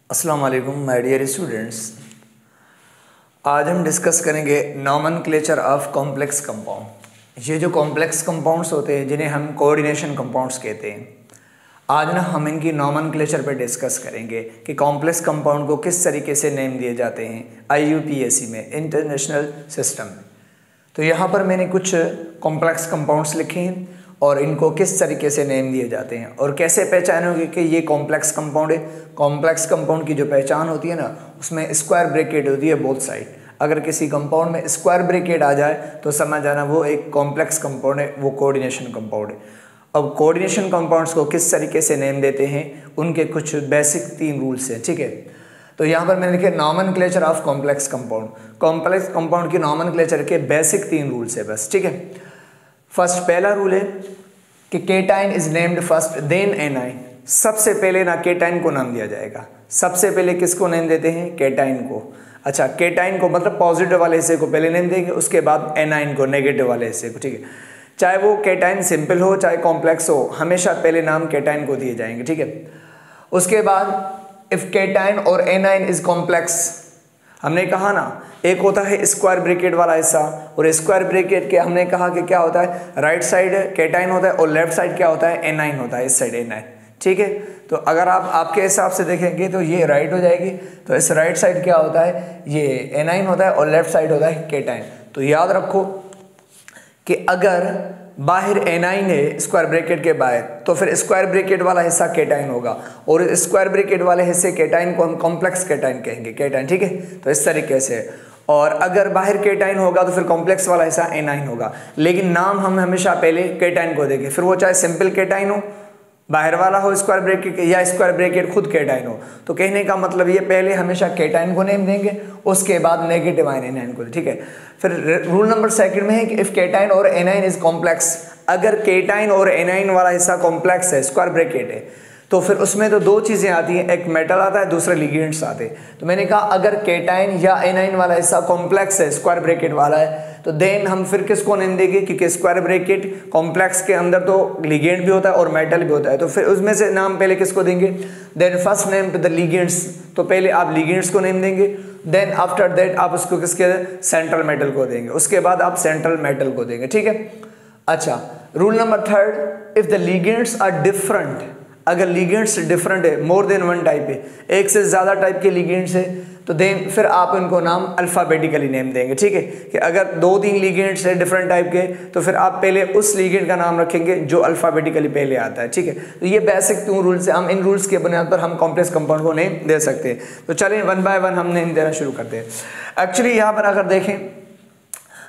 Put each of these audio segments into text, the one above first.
अस्सलाम वालेकुम my dear students. आज हम डिस्कस करेंगे नॉमेनक्लेचर ऑफ कॉम्प्लेक्स कंपाउंड। ये जो कॉम्प्लेक्स कंपाउंड्स होते हैं जिन्हें हम कोऑर्डिनेशन कंपाउंड्स कहते हैं, आज ना हम इनकी नॉमेनक्लेचर पे डिस्कस करेंगे कि कॉम्प्लेक्स कंपाउंड को किस तरीके से नेम दिए जाते हैं IUPAC में, इंटरनेशनल सिस्टम में। तो यहाँ पर मैंने कुछ कॉम्प्लेक्स कंपाउंड्स लिखे हैं और इनको किस तरीके से नेम दिए जाते हैं और कैसे पहचानोगे कि ये कॉम्प्लेक्स कंपाउंड है। कॉम्प्लेक्स कंपाउंड की जो पहचान होती है ना, उसमें स्क्वायर ब्रैकेट होती है बोथ साइड। अगर किसी कंपाउंड में स्क्वायर ब्रैकेट आ जाए तो समझ जाना वो एक कॉम्प्लेक्स कंपाउंड है, वो कोऑर्डिनेशन कंपाउंड है। अब कोऑर्डिनेशन कंपाउंड्स को किस तरीके से नेम देते हैं, उनके कुछ बेसिक 3 रूल्स हैं, ठीक है। तो यहाँ पर मैंने लिखे nomenclature of complex compound. Complex compound की नॉमेनक्लेचर के बेसिक 3 रूल्स है बस, ठीक है। फर्स्ट पहला रूल है कि cation is named first then anion. सबसे पहले ना केटाइन को नाम दिया जाएगा। सबसे पहले किसको नेम देते हैं? केटाइन को। अच्छा, केटाइन को मतलब पॉजिटिव वाले हिस्से को पहले नेम देंगे, उसके बाद एनाइन को, नेगेटिव वाले हिस्से को, ठीक है। चाहे वो केटाइन सिंपल हो चाहे कॉम्प्लेक्स हो, हमेशा पहले नाम केटाइन को दिए जाएंगे, ठीक है। उसके बाद इफ केटाइन और एनाइन इज कॉम्प्लेक्स, हमने कहा ना एक होता है स्क्वायर ब्रैकेट वाला हिस्सा, और स्क्वायर ब्रैकेट के हमने कहा कि क्या होता है, राइट साइड केटाइन होता है और लेफ्ट साइड क्या होता है, एनाइन होता है, इस साइड एनाइन, ठीक है। तो अगर आप आपके हिसाब से देखेंगे तो ये राइट हो जाएगी, तो इस राइट साइड क्या होता है, ये एनाइन होता है और लेफ्ट साइड होता है केटाइन। तो याद रखो कि अगर बाहर एनाइन है स्क्वायर ब्रैकेट के बाहर, तो फिर स्क्वायर ब्रैकेट वाला हिस्सा केटाइन होगा, और स्क्वायर ब्रैकेट वाले हिस्से केटाइन को हम कॉम्प्लेक्स केटाइन कहेंगे, केटाइन, ठीक है। तो इस तरीके से, और अगर बाहर केटाइन होगा तो फिर कॉम्प्लेक्स वाला हिस्सा एनाइन होगा, लेकिन नाम हम हमेशा पहले केटाइन को देंगे, फिर वो चाहे सिंपल केटाइन हो, बाहर वाला हो स्क्वायर ब्रैकेट, या स्क्वायर ब्रैकेट खुद केटाइन हो। तो कहने का मतलब ये पहले हमेशा केटाइन को नेम देंगे, उसके बाद नेगेटिव आयन एनाइन को, ठीक है। फिर रूल नंबर 2 में है कि इफ केटाइन और एनाइन इज कॉम्प्लेक्स, अगर केटाइन और एनाइन वाला हिस्सा कॉम्प्लेक्स है, स्क्वायर ब्रैकेट है, तो फिर उसमें तो 2 चीज़ें आती हैं, एक मेटल आता है, दूसरे लिगेंड्स आते हैं। तो मैंने कहा अगर केटाइन या एनाइन वाला हिस्सा कॉम्प्लेक्स है, स्क्वायर ब्रैकेट वाला है, तो देन हम फिर किसको नेम देंगे, क्योंकि स्क्वायर ब्रैकेट कॉम्प्लेक्स के अंदर तो लिगेंड भी होता है और मेटल भी होता है, तो फिर उसमें से नाम पहले किसको देंगे, then first name to the ligands, तो पहले आप लिगेंड्स को नेम देंगे, देन आफ्टर दैट आप उसको किसके, सेंट्रल मेटल को देंगे, उसके बाद आप सेंट्रल मेटल को देंगे, ठीक है। अच्छा, rule number 3, if the ligands are different, अगर लिगेंड्स डिफरेंट है, मोर देन 1 टाइप है, एक से ज़्यादा टाइप के लिगेंड्स है, तो देन फिर आप इनको नाम अल्फ़ाबेटिकली नेम देंगे, ठीक है। कि अगर 2-3 लिगेंड्स है डिफरेंट टाइप के, तो फिर आप पहले उस लिगेंड का नाम रखेंगे जो अल्फ़ाबेटिकली पहले आता है, ठीक है। तो ये बेसिक 2 रूल्स है, हम इन रूल्स के बुनियाद पर हम कॉम्प्लेक्स कंपाउंड को नेम दे सकते हैं। तो चलिए 1 बाय 1 हम नेम देना शुरू करते हैं। एक्चुअली यहाँ पर अगर देखें,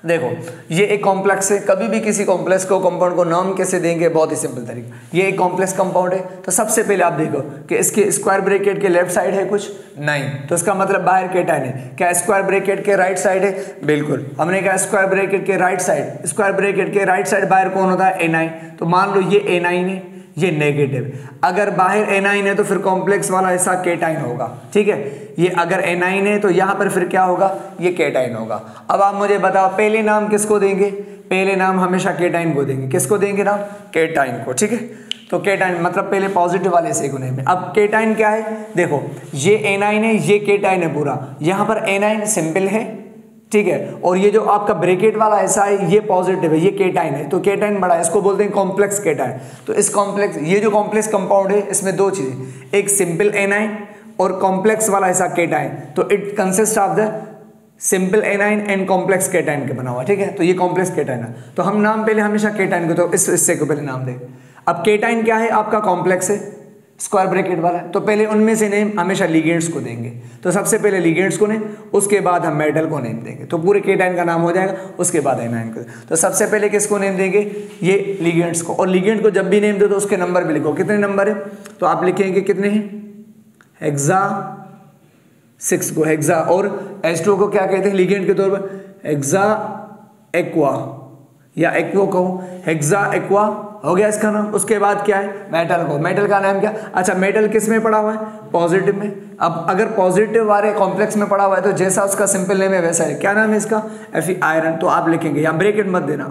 देखो ये एक कॉम्प्लेक्स है, कभी भी किसी कॉम्प्लेक्स को, कंपाउंड को नाम कैसे देंगे, बहुत ही सिंपल तरीका। ये एक कॉम्प्लेक्स कंपाउंड है, तो सबसे पहले आप देखो कि इसके स्क्वायर ब्रैकेट के लेफ्ट साइड है कुछ नहीं, तो इसका मतलब बाहर केटाइन है। क्या स्क्वायर ब्रैकेट के राइट साइड है? बिल्कुल, हमने कहा स्क्वायर ब्रैकेट के राइट साइड, स्क्वायर ब्रैकेट के राइट साइड बाहर कौन होता है, एनाइन। तो मान लो ये एनाइन है, ये नेगेटिव। अगर बाहर एनाइन है तो फिर कॉम्प्लेक्स वाला हिस्सा केटाइन होगा, ठीक है। ये अगर एनाइन है तो यहाँ पर फिर क्या होगा, ये केटाइन होगा। अब आप मुझे बताओ पहले नाम किसको देंगे? पहले नाम हमेशा केटाइन को देंगे। किसको देंगे नाम? केटाइन को, ठीक है। तो केटाइन मतलब पहले पॉजिटिव वाले हिस्से को नेम। अब केटाइन क्या है, देखो ये एनाइन है, ये केटाइन है पूरा। यहाँ पर एनाइन सिंपल है, ठीक है, और ये जो आपका ब्रैकेट वाला हिस्सा है ये पॉजिटिव है, ये केटाइन है, तो केटाइन बड़ा है, इसको बोलते हैं कॉम्प्लेक्स केटाइन। तो इस कॉम्प्लेक्स, ये जो कॉम्प्लेक्स कंपाउंड है इसमें 2 चीजें, एक सिंपल एनाइन और कॉम्प्लेक्स वाला हिस्सा केटाइन। तो it consist of the simple A9 and complex cation के बना हुआ, ठीक है। तो ये कॉम्प्लेक्स केटाइन है, तो हम नाम पहले हमेशा केटाइन को, तो इस हिस्से को पहले नाम दें। अब केटाइन क्या है, आपका कॉम्प्लेक्स है, स्क्वायर ब्रैकेट वाला है, तो पहले उनमें से नेम हमेशा लिगेंड्स को देंगे। तो सबसे पहले लिगेंड्स को नेम, उसके बाद हम मेटल को नेम देंगे, तो पूरे केटाइन का नाम हो जाएगा, उसके बाद एनाइन को। तो सबसे पहले किसको नेम देंगे, ये लिगेंड्स को। और लिगेंड को जब भी नेम दो तो उसके नंबर भी लिखो, कितने नंबर है, तो आप लिखेंगे कितने हैं, हेक्सा 6 को, हेक्सा। और H2O को क्या कहते हैं लिगेंड के तौर पर, हेक्सा एक्वा या एक्वो कहो, हेक्सा एक्वा हो गया इसका नाम। उसके बाद क्या है, मेटल को, मेटल का नाम क्या, अच्छा मेटल किस में पड़ा हुआ है, पॉजिटिव में। अब अगर पॉजिटिव वाले कॉम्प्लेक्स में पड़ा हुआ है तो जैसा उसका सिंपल नेम है वैसा है, क्या नाम है इसका, Fe आयरन। तो आप लिखेंगे, यहाँ ब्रैकेट मत देना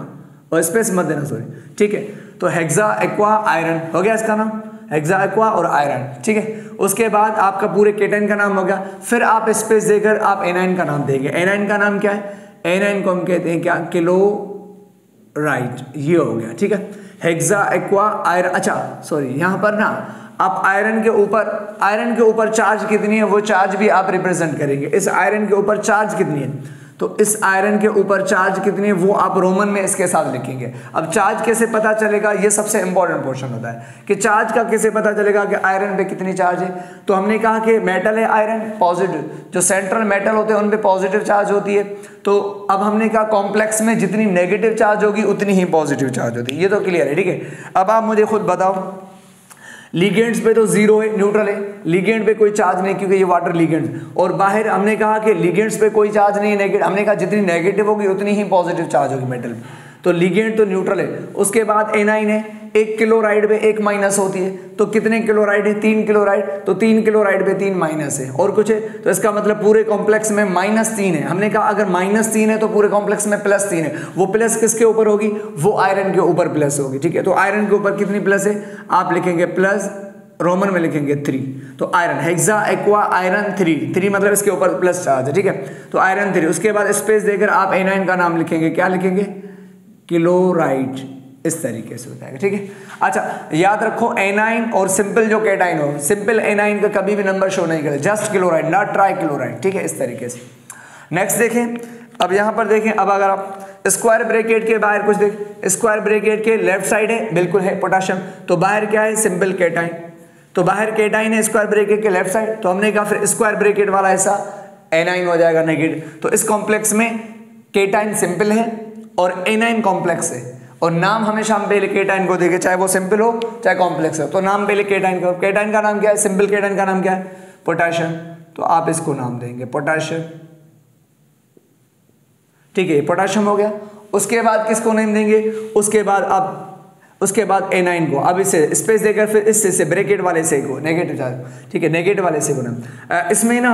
और स्पेस मत देना, सॉरी, ठीक है। तो हेक्सा एक्वा आयरन हो गया इसका नाम। हेक्सा एक्वा और आयरन, ठीक है। उसके बाद आपका पूरे केटाइन का नाम हो गया। फिर आप स्पेस देकर आप एनाइन का नाम देंगे। एनाइन का नाम क्या है? एनाइन को हम कहते हैं क्या? क्लोराइड। ये हो गया, ठीक है। हेक्सा एक्वा आयरन, अच्छा सॉरी, यहां पर ना आप आयरन के ऊपर चार्ज कितनी है वो चार्ज भी आप रिप्रेजेंट करेंगे। इस आयरन के ऊपर चार्ज कितनी है, तो इस आयरन के ऊपर चार्ज कितनी है वो आप रोमन में इसके साथ लिखेंगे। अब चार्ज कैसे पता चलेगा, ये सबसे इंपॉर्टेंट पोर्शन होता है कि चार्ज का कैसे पता चलेगा कि आयरन पे कितनी चार्ज है। तो हमने कहा कि मेटल है आयरन पॉजिटिव, जो सेंट्रल मेटल होते हैं उन पे पॉजिटिव चार्ज होती है। तो अब हमने कहा कॉम्प्लेक्स में जितनी नेगेटिव चार्ज होगी उतनी ही पॉजिटिव चार्ज होती है। ये तो क्लियर है, ठीक है। अब आप मुझे खुद बताओ, लिगेंड्स पे तो जीरो है, न्यूट्रल है, लिगेंड पे कोई चार्ज नहीं क्योंकि ये वाटर लिगेंड। और बाहर हमने कहा कि लिगेंड्स पे कोई चार्ज नहीं है, नेगेटिव। हमने कहा जितनी नेगेटिव होगी उतनी ही पॉजिटिव चार्ज होगी मेटल में। तो लिगेंड तो न्यूट्रल है। उसके बाद एनाइन है, एक क्लोराइड पे एक माइनस होती है। तो कितने क्लोराइड है? 3 क्लोराइड। तो 3 क्लोराइड पे 3 माइनस है। और कुछ है? तो इसका मतलब पूरे कॉम्प्लेक्स में -3 है। हमने कहा अगर -3 है तो पूरे कॉम्प्लेक्स में +3 है। वो प्लस किसके ऊपर होगी? वो आयरन के ऊपर प्लस होगी, ठीक है। तो आयरन के ऊपर कितनी प्लस है? आप लिखेंगे प्लस, रोमन में लिखेंगे 3। तो आयरन हेक्सा एक्वा आयरन 3 मतलब इसके ऊपर प्लस चार्ज है, ठीक है। तो आयरन 3। उसके बाद स्पेस देकर आप एनाइन का नाम लिखेंगे। क्या लिखेंगे? क्लोराइड। इस तरीके से हो जाएगा, ठीक है। अच्छा याद रखो, एनाइन और सिंपल जो कैटाइन हो, सिंपल एनाइन का कभी भी नंबर शो नहीं करें, just chloride, not try chloride, ठीक है। इस तरीके से नेक्स्ट देखें। अब यहां पर देखें, अब अगर आप स्क्वायर ब्रैकेट के बाहर कुछ देख, स्क्वायर ब्रैकेट के लेफ्ट साइड है, बिल्कुल है पोटेशियम। तो बाहर क्या है? Simple cation. तो बाहर कैटाइन है स्क्वायर ब्रैकेट के लेफ्ट साइड। तो हमने कहा फिर स्क्वायर ब्रैकेट वाला हिस्सा एनाइन हो जाएगा, नेगेटिव। तो इस कॉम्प्लेक्स में कैटाइन सिंपल है और एनाइन कॉम्प्लेक्स है। और नाम हमेशा हम पहले कैटाइन को देंगे, चाहे वो सिंपल हो चाहे कॉम्प्लेक्स हो। तो नाम पहले कैटाइन का, कैटाइन का नाम क्या है? सिंपल कैटाइन का नाम क्या है? पोटेशियम। तो आप इसको नाम देंगे पोटेशियम, ठीक है। पोटेशियम हो गया। उसके बाद किसको नेम देंगे? उसके बाद एनाइन को। अब इसे स्पेस देकर फिर इससे से ब्रैकेट वाले से को नेगेटिव चार्ज, ठीक है, नेगेटिव वाले से को नाम। इसमें ना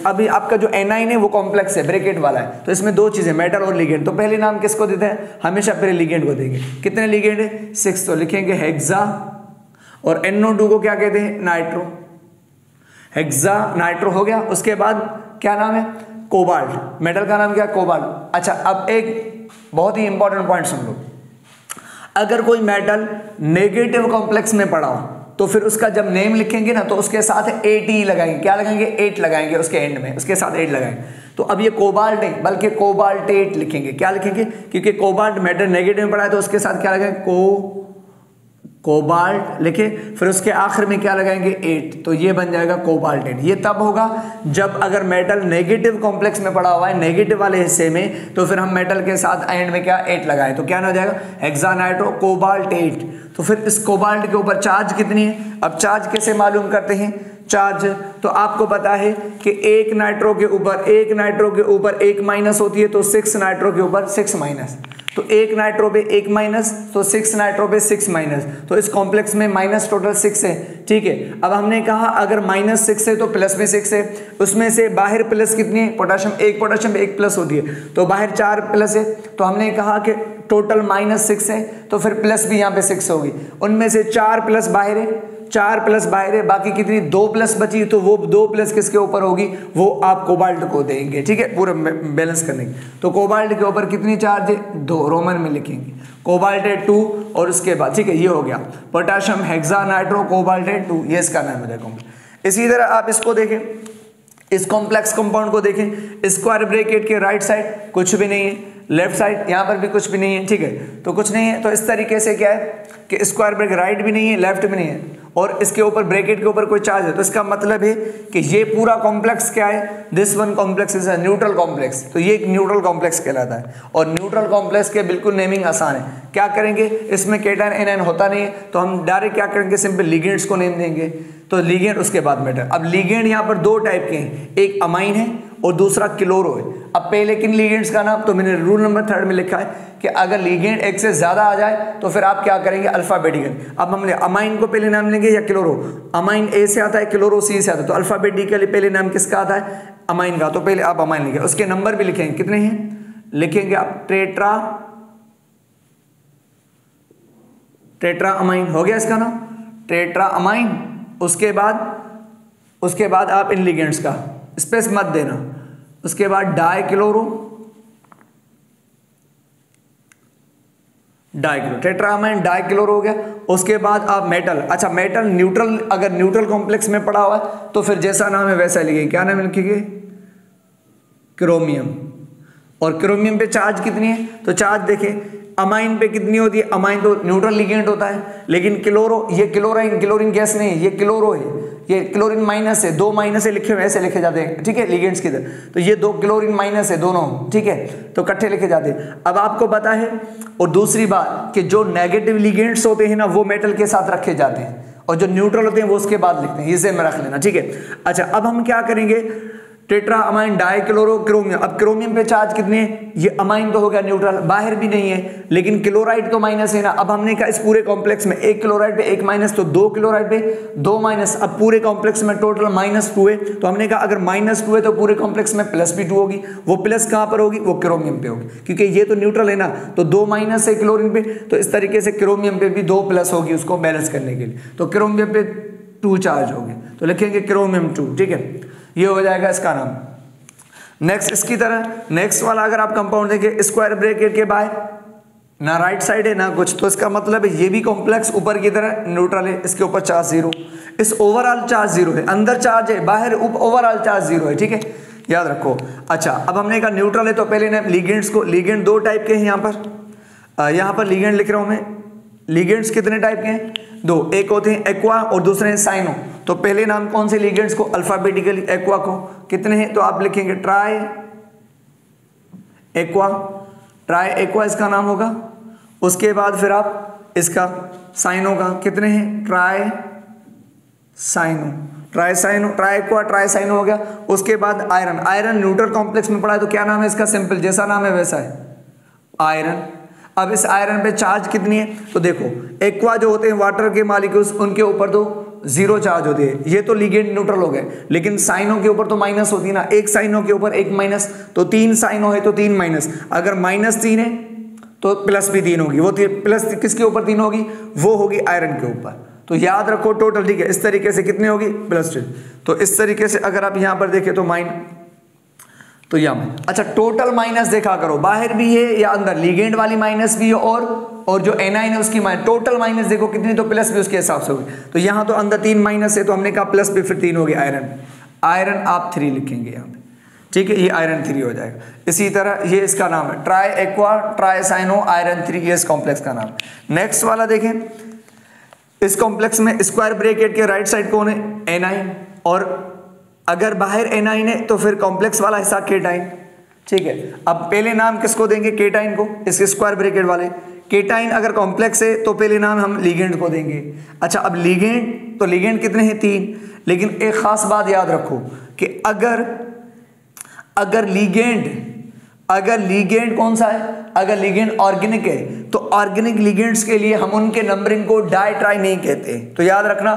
अभी आपका जो एनाइन है वो कॉम्प्लेक्स है, ब्रैकेट वाला है। तो इसमें दो चीजें, मेटल और लिगेंड। तो पहले नाम किसको देते हैं? हमेशा पहले लिगेंड को देंगे। कितने लिगेंड है? 6। तो लिखेंगे हेक्सा, और NO2 को क्या कहते हैं? नाइट्रो। हेक्सा नाइट्रो हो गया। उसके बाद क्या नाम है? कोबाल्ट। मेटल का नाम क्या? कोबाल्ट। अच्छा अब एक बहुत ही इंपॉर्टेंट पॉइंट सुन लो, अगर कोई मेटल नेगेटिव कॉम्प्लेक्स में पड़ा हो तो फिर उसका जब नेम लिखेंगे ना तो उसके साथ 8 लगाएंगे। क्या लगाएंगे? 8 लगाएंगे उसके एंड में, उसके साथ 8 लगाएंगे। तो अब ये कोबाल्ट नहीं बल्कि कोबाल्टेट लिखेंगे। क्या लिखेंगे? क्योंकि कोबाल्ट मेटल नेगेटिव में पड़ा है तो उसके साथ क्या लगाएंगे? कोबाल्ट लिखे, फिर उसके आखिर में क्या लगाएंगे? 8। तो ये बन जाएगा कोबाल्टेट। ये तब होगा जब अगर मेटल नेगेटिव कॉम्प्लेक्स में पड़ा हुआ है, नेगेटिव वाले हिस्से में, तो फिर हम मेटल के साथ एंड में क्या 8 लगाएं। तो क्या हो जाएगा? हेक्सानाइट्रो कोबाल्टेट। तो फिर इस कोबाल्ट के ऊपर चार्ज कितनी है? अब चार्ज कैसे मालूम करते हैं? चार्ज तो आपको पता है कि एक नाइट्रो के ऊपर एक माइनस होती है, तो 6 नाइट्रो के ऊपर 6 माइनस। तो एक नाइट्रो पे 1 माइनस, तो 6 नाइट्रो पे 6 माइनस। तो इस कॉम्प्लेक्स में माइनस टोटल 6 है, ठीक है। अब हमने कहा अगर -6 है तो प्लस में 6 है। उसमें से बाहर प्लस कितनी है? पोटेशियम, एक प्लस होती है, तो बाहर 4 प्लस है। तो हमने कहा कि टोटल -6 है, तो फिर प्लस भी यहाँ पे 6 होगी। उनमें से 4 प्लस बाहर है, 4 प्लस बाहर है, बाकी कितनी? 2 प्लस बची। तो वो 2 प्लस किसके ऊपर होगी? वो आप कोबाल्ट को देंगे, ठीक है, पूरा बैलेंस करने की। तो कोबाल्ट के ऊपर कितनी चार्ज है? 2। रोमन में लिखेंगे कोबाल्टेट 2। और उसके बाद ठीक है, ये हो गया पोटेशियम हेक्सानाइट्रो कोबाल्टेट 2, ये इसका नाम हो जाएगा। इसी तरह आप इसको देखें, इस कॉम्प्लेक्स कंपाउंड को देखें, स्क्वायर ब्रैकेट के राइट साइड कुछ भी नहीं है, लेफ्ट साइड यहाँ पर भी कुछ भी नहीं है, ठीक है। तो कुछ नहीं है, तो इस तरीके से क्या है कि स्क्वायर ब्रैकेट राइट भी नहीं है, लेफ्ट भी नहीं है, और इसके ऊपर ब्रैकेट के ऊपर कोई चार्ज है। तो इसका मतलब है कि ये पूरा कॉम्प्लेक्स क्या है? This one complex is a neutral complex. तो ये एक न्यूट्रल कॉम्प्लेक्स कहलाता है। और न्यूट्रल कॉम्प्लेक्स के बिल्कुल नेमिंग आसान है। क्या करेंगे? इसमें कैटायन एनायन होता नहीं है, तो हम डायरेक्ट क्या करेंगे? सिंपल लिगेंड्स को नेम देंगे। तो लिगेंड, उसके बाद मेटल। अब लिगेंड यहाँ पर 2 टाइप के हैं, एक अमाइन है और दूसरा क्लोरो है। अब पहले किन लिगेंड्स का नाम? तो मैंने रूल नंबर 3 में लिखा है कि अगर लिगेंड एक से ज्यादा आ जाए तो फिर आप क्या करेंगे? अल्फाबेटिकल। अब हमने अमाइन को पहले नाम लेंगे या क्लोरो? अमाइन ए से आता है, क्लोरो सी से आता है। तो अल्फाबेटिकली पहले नाम किसका आता है? अमाइन का। तो पहले आप अमाइन लिखेंगे, उसके नंबर भी लिखेंगे, कितने हैं लिखेंगे आप? टेट्रा अमाइन हो गया इसका नाम। टेट्रा अमाइन, उसके बाद आप इन लिगेंड्स का स्पेस मत देना, उसके बाद डाइक्लोरो टेट्रामाइन डाइक्लोरो हो गया। उसके बाद आप मेटल, अच्छा मेटल न्यूट्रल, अगर न्यूट्रल कॉम्प्लेक्स में पड़ा हुआ है तो फिर जैसा नाम है वैसा लिखेंगे। क्या नाम लिखेंगे? क्रोमियम। और क्रोमियम पे चार्ज कितनी है? तो चार्ज देखें अमाइन पे कितनी होती है? अमाइन तो न्यूट्रल लिगेंड होता है, लेकिन क्लोरो, ये क्लोरीन गैस नहीं है, ये क्लोरो है, ये क्लोरीन माइनस है, 2 माइनस है लिखे हुए ऐसे लिखे जाते हैं, ठीक है, लिगेंड्स की तरह। तो ये 2 क्लोरीन माइनस है दोनों, ठीक है, तो इकट्ठे लिखे जाते हैं। अब आपको पता है, और दूसरी बात कि जो नेगेटिव लिगेंड्स होते हैं ना वो मेटल के साथ रखे जाते हैं, और जो न्यूट्रल होते हैं वो उसके बाद लिखते हैं, इसे में रख लेना, ठीक है। अच्छा अब हम क्या करेंगे? Tetra amine dichloro chromium. अब क्रोमियम पे चार्ज कितने है? ये अमाइन तो हो गया न्यूट्रल, बाहर भी नहीं है, लेकिन क्लोराइड तो माइनस है ना। अब हमने कहा इस पूरे कॉम्प्लेक्स में एक क्लोराइड पे एक माइनस, तो 2 क्लोराइड पे 2 माइनस। अब पूरे कॉम्प्लेक्स में टोटल -2 है, तो हमने कहा अगर -2 है तो पूरे कॉम्प्लेक्स में प्लस भी 2 होगी। वो प्लस कहां पर होगी? वो क्रोमियम पे होगी, क्योंकि ये तो न्यूट्रल है ना, तो 2 माइनस है क्लोरीन पे, तो इस तरीके से क्रोमियम पे भी 2 प्लस होगी उसको बैलेंस करने के लिए, तो क्रोमियम पे 2 चार्ज होगी, तो लिखेंगे क्रोमियम 2, ठीक है, ये हो जाएगा इसका नाम। नेक्स्ट इसकी तरह नेक्स्ट वाला अगर आप कंपाउंड देखें स्क्वायर ब्रैकेट के बाहर ना राइट साइड है ना कुछ, तो इसका मतलब है ये भी कॉम्प्लेक्स ऊपर की तरह न्यूट्रल है, इसके ऊपर चार्ज 0, इस ओवरऑल चार्ज 0 है, अंदर चार्ज है, बाहर ओवरऑल चार्ज 0 है, ठीक है, याद रखो। अच्छा अब हमने कहा न्यूट्रल है, तो पहले ने लिगेंड्स को, लिगेंड 2 टाइप के हैं यहाँ पर लिगेंड लिख रहा हूं मैं। लिगेंड्स कितने टाइप के हैं? 2, एक होते हैं एक्वा और दूसरे हैं साइनो। तो पहले नाम कौन से लिगेंड्स को? अल्फाबेटिकली एक्वा को कितने हैं? तो आप लिखेंगे ट्राई एक्वा इसका नाम होगा। उसके बाद फिर आप इसका साइनो का कितने हैं? ट्राई एक्वा ट्राई साइनो हो गया। उसके बाद आयरन न्यूट्रल कॉम्प्लेक्स में पड़ा है, तो क्या नाम है इसका? सिंपल, जैसा नाम है वैसा है, आयरन। अब इस आयरन पे चार्ज कितनी है? तो देखो एक्वा जो होते हैं वाटर के मालिक्यूल्स, उनके ऊपर तो 0 चार्ज होती है, ये तो लिगेंड न्यूट्रल हो गए, लेकिन साइनो के ऊपर तो माइनस होती है ना, एक साइनो के ऊपर एक माइनस, तो 3 साइनो है तो 3 माइनस, अगर -3 है तो प्लस भी 3 होगी, वो प्लस किसके ऊपर 3 होगी? वो होगी आयरन के ऊपर। तो याद रखो टोटल, ठीक है, इस तरीके से कितनी होगी? +3। तो इस तरीके से अगर आप यहां पर देखें तो तो यहाँ अच्छा टोटल माइनस देखा करो, बाहर भी है या अंदर, लिगेंड वाली माइनस भी है और जो एनाइन है उसकी टोटल माइनस देखो कितनी, तो प्लस भी उसके हिसाब से होगी। तो यहाँ तो अंदर 3 माइनस है, तो हमने कहा प्लस भी फिर 3 हो गया। आयरन आप 3 लिखेंगे यहाँ पे, ठीक है, ये आयरन 3 हो जाएगा। इसी तरह ये इसका नाम है tri aqua tri cyano iron 3, ये इस कॉम्प्लेक्स का नाम। नेक्स्ट वाला देखें, इस कॉम्प्लेक्स में स्क्वायर ब्रैकेट के राइट साइड कौन है? एनाइन, और अगर बाहर एनाइन है तो फिर कॉम्प्लेक्स वाला हिस्सा केटाइन, ठीक है। अब पहले नाम किसको देंगे? केटाइन को, इसके स्क्वायर ब्रैकेट वाले। केटाइन अगर कॉम्प्लेक्स है तो पहले नाम हम लिगेंड को देंगे। अच्छा अब लिगेंड, तो लिगेंड कितने हैं? 3, लेकिन एक खास बात याद रखो कि अगर लिगेंड कौन सा है? अगर लिगेंड ऑर्गेनिक है तो ऑर्गेनिक लिगेंड्स के लिए हम उनके नंबरिंग को डाई ट्राई नहीं कहते। तो याद रखना,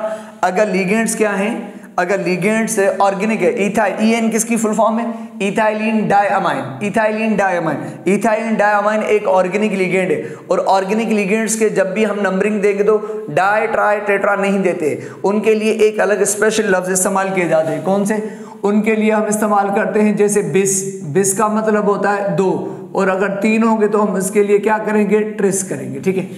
अगर लिगेंड्स क्या हैं? अगर लिगेंड्स ऑर्गेनिक है, इथाइल किसकी फुल फॉर्म है? इथाइलिन डायमाइन एक ऑर्गेनिक लिगेंड है, और ऑर्गेनिक लिगेंड्स के जब भी हम नंबरिंग देंगे तो डाई ट्राई टेट्रा नहीं देते, उनके लिए एक अलग स्पेशल लफ्ज इस्तेमाल किए जाते हैं। कौन से? उनके लिए हम इस्तेमाल करते हैं जैसे बिस का मतलब होता है 2, और अगर 3 होंगे तो हम इसके लिए क्या करेंगे? ट्रिस करेंगे, ठीक है।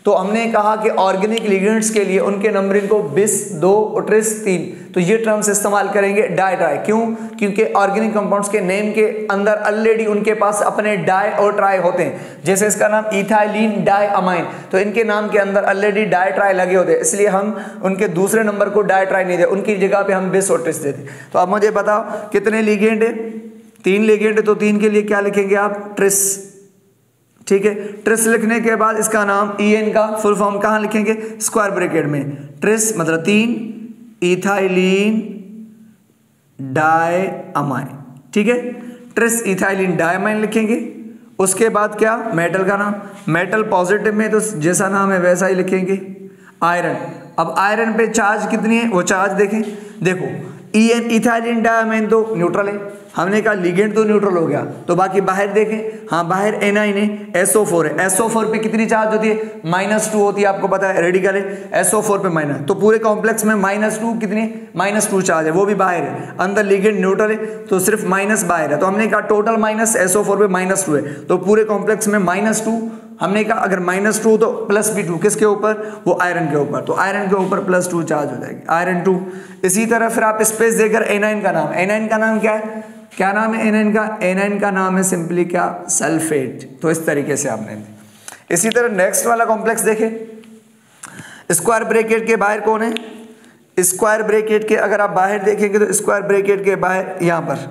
तो हमने कहा कि ऑर्गेनिक लिगेंड्स के लिए उनके नंबरिंग को बिस 2 और ट्रिस 3, तो ये टर्म्स इस्तेमाल करेंगे डाई ट्राई। क्यों? क्योंकि ऑर्गेनिक कंपाउंड्स के नेम के अंदर ऑलरेडी उनके पास अपने डाई और ट्राई होते हैं, जैसे इसका नाम इथाइलिन डायमाइन, तो इनके नाम के अंदर ऑलरेडी डाई ट्राई लगे होते हैं, इसलिए हम उनके दूसरे नंबर को डाई ट्राई नहीं देते, उनकी जगह पे हम बिस और ट्रिस देते। तो अब मुझे बताओ कितने लिगेंड है? 3 लिगेंड है, तो 3 के लिए क्या लिखेंगे आप? ट्रिस, ठीक है। ट्रिस लिखने के बाद इसका नाम EN का फुल फॉर्म कहाँ लिखेंगे? स्क्वायर ब्रैकेट में। ट्रिस मतलब 3 इथाइलिन डायमाइन, ठीक है, ट्रिस इथाइलिन डायमाइन लिखेंगे। उसके बाद क्या? मेटल का नाम, मेटल पॉजिटिव में तो जैसा नाम है वैसा ही लिखेंगे। आयरन, अब आयरन पे चार्ज कितनी है? वो चार्ज देखें, देखो इथाइलिन डायमाइन तो न्यूट्रल है, हमने कहा लिगेंड तो न्यूट्रल हो गया, तो बाकी बाहर देखें, हाँ बाहर एनाइन है, SO4 है, SO4 पे कितनी चार्ज होती है, -2 होती है, आपको पता है रेडिकल है, SO4 पे माइनस, तो पूरे कॉम्प्लेक्स में -2 कितनी, -2 चार्ज है, वो भी बाहर है, अंदर लिगेंड न्यूट्रल है, तो सिर्फ माइनस बाहर है, तो हमने कहा टोटल माइनस SO4 पे -2 है, तो पूरे कॉम्प्लेक्स में -2, हमने कहा अगर -2 तो +2 किसके ऊपर, वो आयरन के ऊपर, तो आयरन के ऊपर +2 चार्ज हो जाएगी, आयरन 2। इसी तरह फिर आप स्पेस देकर एनाइन का नाम, एनाइन का नाम क्या है, क्या नाम है एनाइन का, एनाइन का नाम है सिंपली क्या, सल्फेट। तो इस तरीके से आपने, इसी तरह नेक्स्ट वाला कॉम्प्लेक्स देखें, स्क्वायर ब्रैकेट के बाहर कौन है, स्क्वायर ब्रैकेट के अगर आप बाहर देखेंगे तो स्क्वायर ब्रैकेट के बाहर यहाँ पर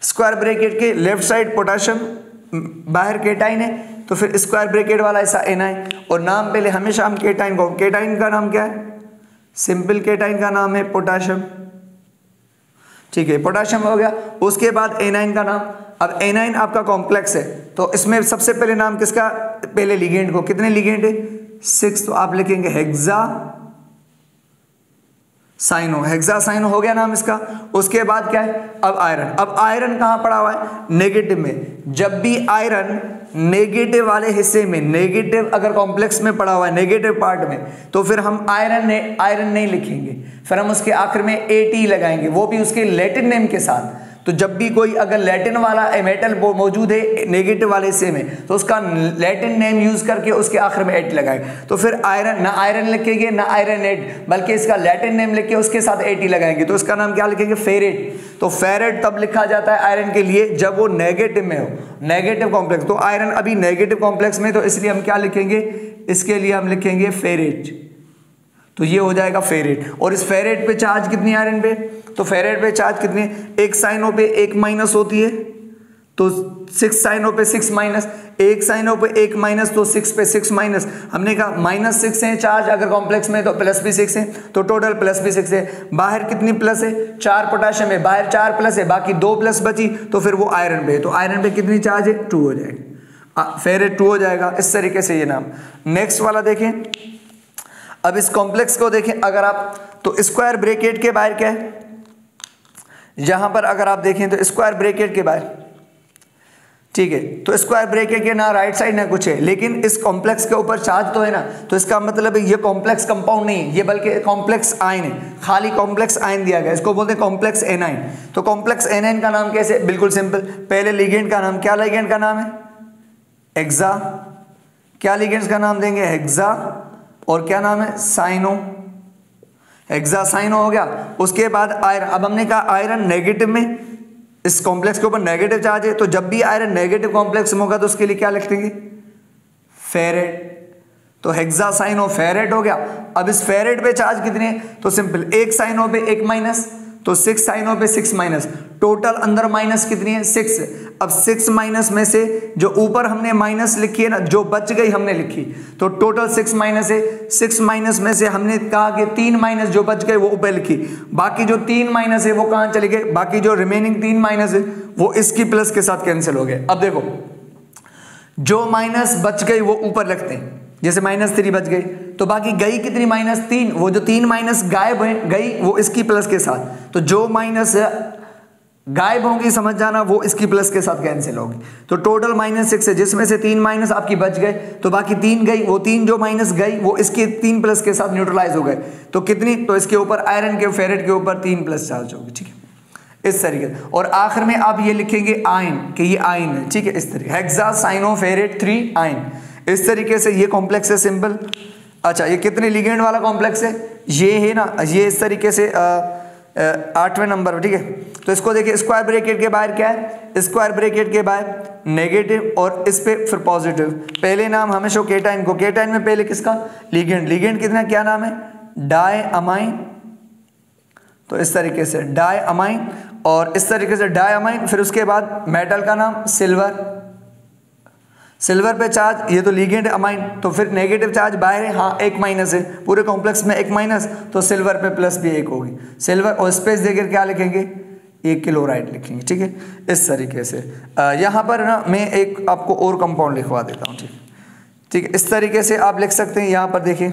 स्क्वायर ब्रैकेट के लेफ्ट साइड पोटेशियम बाहर केटाइन है, तो फिर स्क्वायर ब्रैकेट वाला ऐसा एनाइन, और नाम पहले हमेशा हम केटाइन को, केटाइन का नाम क्या है, सिंपल केटाइन का नाम है पोटेशियम, ठीक है पोटेशियम हो गया। उसके बाद एनाइन का नाम, अब एनाइन आपका कॉम्प्लेक्स है, तो इसमें सबसे पहले नाम किसका, पहले लिगेंड को, कितने लिगेंड है 6, तो आप लिखेंगे हेक्सा साइनो, हेक्सा साइनो हो गया नाम इसका। उसके बाद क्या है, अब आयरन, अब आयरन कहां पड़ा हुआ है, नेगेटिव में, जब भी आयरन नेगेटिव वाले हिस्से में, नेगेटिव अगर कॉम्प्लेक्स में पड़ा हुआ है नेगेटिव पार्ट में, तो फिर हम आयरन नहीं लिखेंगे, फिर हम उसके आखिर में AT लगाएंगे, वो भी उसके लैटिन नेम के साथ। तो जब भी कोई अगर लैटिन वाला मेटल मौजूद है नेगेटिव वाले हिस्से में, तो उसका लैटिन नेम यूज करके उसके आखिर में एट लगाएंगे, तो फिर आयरन ना आयरन लिखेंगे ना आयरन एट, बल्कि इसका लैटिन नेम लिख के उसके साथ AT लगाएंगे, तो इसका नाम क्या लिखेंगे, फेरेट। तो फेरेट तब लिखा जाता है आयरन के लिए जब वो नेगेटिव में हो, नेगेटिव कॉम्प्लेक्स, तो आयरन अभी नेगेटिव कॉम्प्लेक्स में, तो इसलिए हम क्या लिखेंगे, इसके लिए हम लिखेंगे फेरेट, तो ये हो जाएगा फेरेट। और इस फेरेट पे चार्ज कितनी आयरन पे, तो फेरेट पे चार्ज कितनी, एक साइनो पे 1 माइनस होती है, तो 6 साइनो पे 6 माइनस, एक साइनो पे 1 माइनस, तो 6 पे 6 माइनस, हमने कहा -6 है चार्ज अगर कॉम्प्लेक्स में, तो प्लस भी 6 है, तो टोटल प्लस भी 6 है। बाहर कितनी प्लस है, 4 पोटेशियम है, बाहर 4 प्लस है, बाकी 2 प्लस बची, तो फिर वो आयरन पे है, तो आयरन पे कितनी चार्ज है, 2 हो जाएगी, फेरेट 2 हो जाएगा। इस तरीके से ये नाम। नेक्स्ट वाला देखें, अब इस कॉम्प्लेक्स को देखें अगर आप, तो स्क्वायर ब्रैकेट के बाहर क्या है, यहां पर अगर आप देखें तो स्क्वायर ब्रैकेट के बाहर, ठीक है, तो स्क्वायर ब्रैकेट के ना राइट साइड ना कुछ है, लेकिन इस कॉम्प्लेक्स के ऊपर चार्ज तो है ना, तो इसका मतलब ये कॉम्प्लेक्स कंपाउंड नहीं है, ये बल्कि कॉम्प्लेक्स आयन है, खाली कॉम्प्लेक्स आयन दिया गया, इसको बोलते हैं कॉम्प्लेक्स एनाइन। तो कॉम्प्लेक्स एनाइन का नाम कैसे, बिल्कुल सिंपल, पहले लिगेंड का नाम, क्या लिगेंड का नाम है, हेक्सा, क्या लिगेंड्स का नाम देंगे, हेक्सा, और क्या नाम है, साइनो, हेक्सासाइनो हो गया। उसके बाद आयरन, अब हमने कहा आयरन नेगेटिव में, इस कॉम्प्लेक्स के ऊपर नेगेटिव चार्ज है, तो जब भी आयरन नेगेटिव कॉम्प्लेक्स में होगा तो उसके लिए क्या लिख देंगे, फेरेट, तो हेक्सासाइनो फेरेट हो गया। अब इस फेरेट पे चार्ज कितने हैं, तो सिंपल, एक साइनो पे 1 माइनस, तो 6 साइनो पे 6 माइनस, टोटल अंदर माइनस कितनी है, 6। अब 6 माइनस में से जो ऊपर हमने माइनस लिखी है ना, जो बच गई हमने लिखी, तो टोटल 6 माइनस है, 6 माइनस में से हमने कहा कि 3 माइनस जो बच गए वो ऊपर लिखी, बाकी जो 3 माइनस है वो कहां चले गए, बाकी जो रिमेनिंग 3 माइनस है वो इसकी प्लस के साथ कैंसिल हो गए। अब देखो, जो माइनस बच गई वो ऊपर रखते हैं, जैसे -3 बच गई, तो बाकी गई कितनी, -3, वो जो 3 माइनस गायब गई वो इसकी प्लस के साथ, तो जो माइनस गायब होंगी समझ जाना वो इसकी प्लस के साथ कैंसिल होगी, तो टोटल -6 है, जिसमें से 3 माइनस आपकी बच गए, तो बाकी 3 गई, वो 3 जो माइनस गई वो इसके 3 प्लस के साथ न्यूट्रलाइज हो गए, तो कितनी, तो इसके ऊपर आयरन के फेरेट के ऊपर 3 प्लस चार्ज होगी, ठीक है, इस तरीके। और आखिर में आप ये लिखेंगे आयन, कि ये आयन है, ठीक है, इस तरीके, हेक्सासाइनोफेरेट 3 आयन, इस तरीके से ये कॉम्प्लेक्स है सिंपल। अच्छा, ये कितने लिगेंड वाला कॉम्प्लेक्स है, ये है ना, ये इस तरीके से 8वें नंबर, ठीक है। तो इसको देखिए, स्क्वायर ब्रैकेट के बाहर क्या है, स्क्वायर ब्रैकेट के बाहर नेगेटिव और इस पे फिर पॉजिटिव, पहले नाम हमेशा केटाइन को, केटाइन में पहले किसका, लिगेंड, लिगेंड कितना, क्या नाम है, डायअमाइन, तो इस तरीके से डायअमाइन, और इस तरीके से डायअमाइन, फिर उसके बाद मेटल का नाम सिल्वर, सिल्वर पे चार्ज, ये तो लिगेंड अमाइन, तो फिर नेगेटिव चार्ज बाहर है, हाँ 1 माइनस है, पूरे कॉम्प्लेक्स में 1 माइनस, तो सिल्वर पे प्लस भी 1 होगी, सिल्वर, और स्पेस देकर क्या लिखेंगे, 1 क्लोराइड लिखेंगे, ठीक है, इस तरीके से। यहाँ पर ना मैं एक आपको और कंपाउंड लिखवा देता हूँ, ठीक है, इस तरीके से आप लिख सकते हैं। यहाँ पर देखिए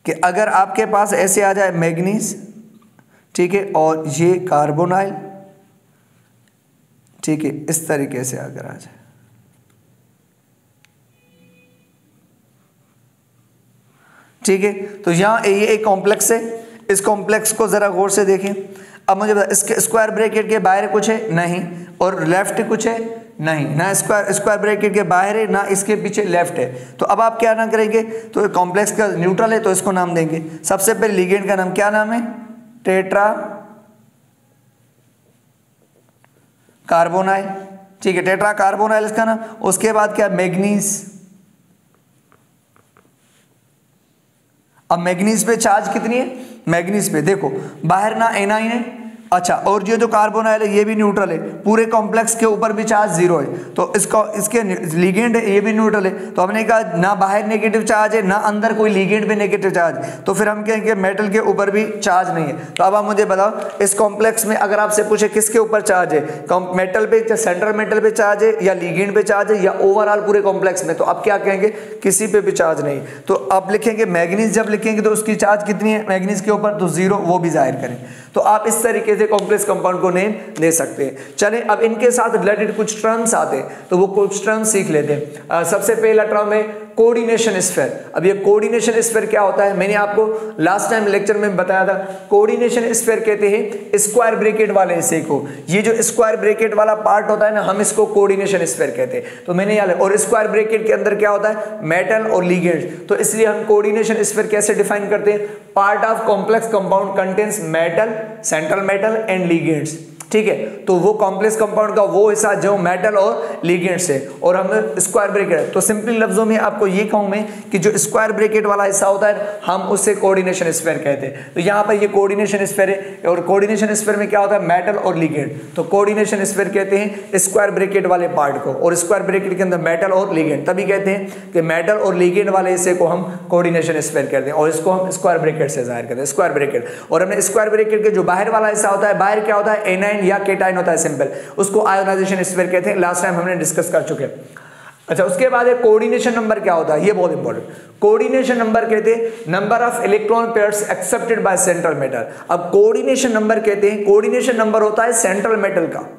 कि अगर आपके पास ऐसे आ जाए मैग्नीज, ठीक है, और ये कार्बोनाइल, ठीक है, इस तरीके से अगर आ जाए, ठीक है। तो यहाँ ये एक कॉम्प्लेक्स है, इस कॉम्प्लेक्स को जरा गौर से देखें। अब मुझे बता, इसके स्क्वायर ब्रैकेट के बाहर कुछ है नहीं, और लेफ्ट कुछ है नहीं, ना स्क्वायर ब्रैकेट के बाहर है, ना इसके पीछे लेफ्ट है। तो अब आप क्या ना करेंगे, तो कॉम्प्लेक्स का न्यूट्रल है तो इसको नाम देंगे। सबसे पहले लिगेंड का नाम क्या नाम है, टेट्रा कार्बोनाइल, ठीक है, टेट्रा कार्बोनाइल इसका नाम। उसके बाद क्या, मैग्नीज। अब मैग्नीज पे चार्ज कितनी है, मैग्नीज पे देखो बाहर ना एनाइन है, अच्छा, और ये जो कार्बोनाइल है ये भी न्यूट्रल है, पूरे कॉम्प्लेक्स के ऊपर भी चार्ज जीरो है, तो इसके लिगेंड है, ये भी न्यूट्रल है। तो हमने कहा ना बाहर नेगेटिव चार्ज है, ना अंदर कोई लिगेंड पे नेगेटिव चार्ज, तो फिर हम कहेंगे मेटल के ऊपर भी चार्ज नहीं है। तो अब आप मुझे बताओ, इस कॉम्प्लेक्स में अगर आपसे पूछे किसके ऊपर चार्ज है, मेटल पे, सेंट्रल मेटल पे चार्ज है, या लिगेंड पे चार्ज है, या ओवरऑल पूरे कॉम्प्लेक्स में, तो अब क्या कहेंगे, किसी पे भी चार्ज नहीं। तो अब लिखेंगे मैग्नीज, जब लिखेंगे तो उसकी चार्ज कितनी है मैग्नीज के ऊपर, तो जीरो, वो भी जाहिर करें। तो आप इस तरीके से कॉम्प्लेक्स कंपाउंड को नेम दे सकते हैं। चलें, अब इनके साथ रिलेटेड कुछ टर्म्स आते हैं, तो वो कुछ टर्म्स सीख लेते हैं। सबसे पहला टर्म है कोऑर्डिनेशन स्फीयर। अब ये कोऑर्डिनेशन स्फीयर क्या होता है, मैंने आपको लास्ट टाइम लेक्चर में बताया था। कोऑर्डिनेशन स्फीयर कहते हैं स्क्वायर ब्रैकेट वाले हिस्से को, ये जो स्क्वायर ब्रैकेट वाला पार्ट होता है ना, हम इसको कोऑर्डिनेशन स्फीयर कहते हैं। तो मैंने याद, और स्क्वायर ब्रैकेट के अंदर क्या होता है, मेटल और लिगेंड्स। तो इसलिए हम कोऑर्डिनेशन स्फीयर कैसे डिफाइन करते हैं, part of complex compound contains metal, central metal and ligands, ठीक है। तो वो कॉम्प्लेक्स कंपाउंड का वो हिस्सा जो मेटल और लिगेंड्स है, और हम स्क्वायर ब्रैकेट, तो सिंपली लफ्जों में आपको ये कहूं मैं कि जो स्क्वायर ब्रैकेट वाला हिस्सा होता है हम उससे कोऑर्डिनेशन स्फीयर कहते हैं। तो यहाँ पर ये कोऑर्डिनेशन स्फीयर है, और कोऑर्डिनेशन स्फीयर में क्या होता है, मेटल और लिगेंड। तो कोऑर्डिनेशन स्फीयर कहते हैं स्क्वायर ब्रैकेट वाले पार्ट को, और स्क्वायर ब्रैकेट के अंदर मेटल और लिगेंड, तभी कहते हैं कि मेटल और लिगेंड वाले हिस्से को हम कोऑर्डिनेशन स्फीयर कहते हैं, और इसको हम स्क्वायर ब्रैकेट से जाहिर करते हैं, स्क्वायर ब्रैकेट। और हमने स्क्वायर ब्रैकेट के जो बाहर वाला हिस्सा होता है, बाहर क्या होता है, एनाइन या केटाइन होता है सिंपल, उसको आयोनाइजेशन स्फीयर कहते हैं, लास्ट टाइम हमने डिस्कस कर चुके हैं। अच्छा, उसके बाद एक कोऑर्डिनेशन नंबर क्या होता है, ये बहुत इंपॉर्टेंट। कोऑर्डिनेशन नंबर कहते हैं number of electron pairs accepted by central metal. अब कोऑर्डिनेशन नंबर कहते हैं, कोऑर्डिनेशन नंबर होता है सेंट्रल मेटल का।